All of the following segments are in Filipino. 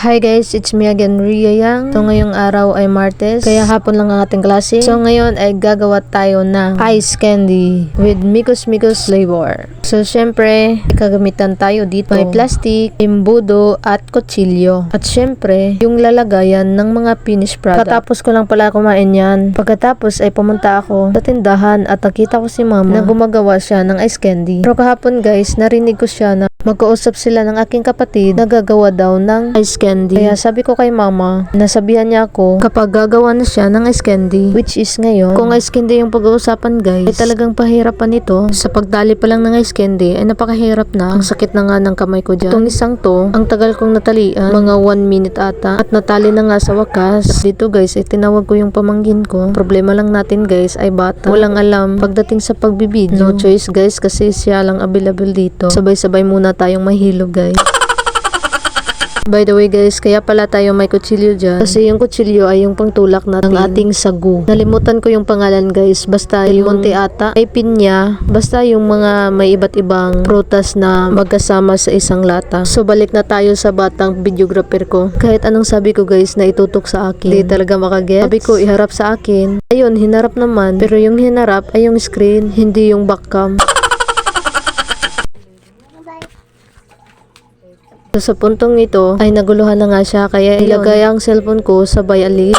Hi guys, it's me again, Ria Yang. So ngayong araw ay Martes, kaya hapon lang ang ating klase. So ngayon ay gagawa tayo ng ice candy with Micos flavor. So syempre, kagamitan tayo dito may plastic, imbudo at kutsilyo. At syempre, yung lalagayan ng mga finished product. Katapos ko lang pala kumain yan. Pagkatapos ay pumunta ako sa tindahan at nakita ko si mama na gumagawa siya ng ice candy. Pero kahapon guys, narinig ko siya na magkausap sila ng aking kapatid na gagawa daw ng ice candy. Kaya sabi ko kay mama, nasabihan niya ako kapag gagawa na siya ng ice candy, which is ngayon, kung ice candy yung pag-uusapan guys, ay talagang pahirapan nito. Sa pagdali pa lang ng ice candy ay napakahirap na. Ang sakit na nga ng kamay ko dyan. Itong isang to, ang tagal kong natalian, mga 1 minute ata, at natali na nga sa wakas. Dito guys, ay tinawag ko yung pamangkin ko. Problema lang natin guys ay bata. Walang alam pagdating sa pagbibideo. No choice guys kasi siya lang available dito. Sabay-sabay muna tayong mahilo guys. By the way guys, kaya pala tayo may kutsilyo dyan. Kasi yung kutsilyo ay yung pangtulak natin ng ating sagu. Nalimutan ko yung pangalan guys. Basta yung monte ata, ay pinya. Basta yung mga may iba't ibang prutas na magkasama sa isang lata. So balik na tayo sa batang videographer ko. Kahit anong sabi ko guys na itutok sa akin, hindi talaga makagets. Sabi ko iharap sa akin. Ayun, hinarap naman. Pero yung hinarap ay yung screen, hindi yung backcam. So, sa puntong ito ay naguluhan na nga siya kaya ilagay ang cellphone ko sabay alis.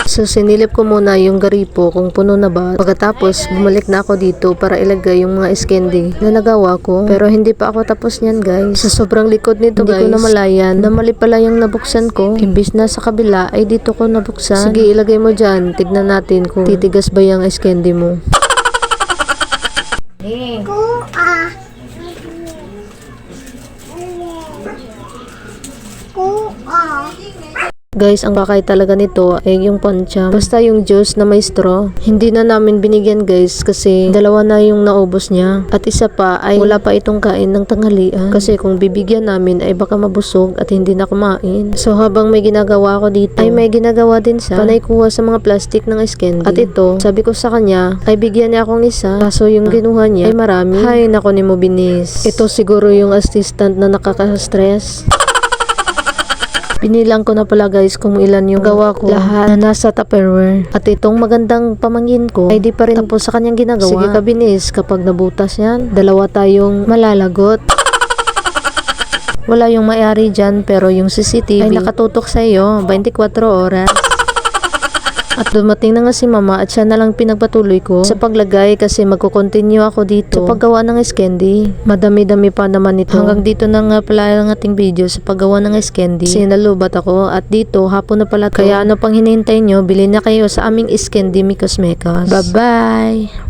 So sinilip ko muna yung garipo kung puno na ba. Pagkatapos bumalik na ako dito para ilagay yung mga ice candy na nagawa ko. Pero hindi pa ako tapos niyan guys. Sa sobrang likod nito hindi guys, ko namalayan na mali pala yung nabuksan ko. Imbis na sa kabila ay dito ko nabuksan. Sige ilagay mo dyan. Tignan natin kung titigas ba yung ice candy mo. Guys, ang pakay talaga nito ay yung pancha. Basta yung juice na may straw. Hindi na namin binigyan guys kasi dalawa na yung naubos niya. At isa pa ay wala pa itong kain ng tanghalian. Kasi kung bibigyan namin ay baka mabusog at hindi na kumain. So habang may ginagawa ako dito ay may ginagawa din siya. Panay kuha sa mga plastic ng ice candy. At ito, sabi ko sa kanya ay bigyan niya akong isa. Kaso yung ginuha niya ay marami. Hay nako ni mo binis. Ito siguro yung assistant na nakaka-stress. Binilang ko na pala guys kung ilan yung gawa ko. Lahat na nasa Tupperware. At itong magandang pamangkin ko ay di pa rin tapos sa kanyang ginagawa. Sige ka binis, kapag nabutas yan, dalawa tayong malalagot. Wala yung may-ari dyan pero yung CCTV ay nakatutok sa iyo 24 oras. At dumating na nga si mama at siya na lang pinagpatuloy ko sa paglagay kasi magko-continue ako dito sa paggawa ng ice candy. Madami-dami pa naman ito. Hanggang dito na nga pala ang ating video sa paggawa ng ice candy. Kasi nalubat ako at dito hapon na pala to. Kaya ano pang hinihintay nyo, bilhin na kayo sa aming ice candy Micos. Bye-bye!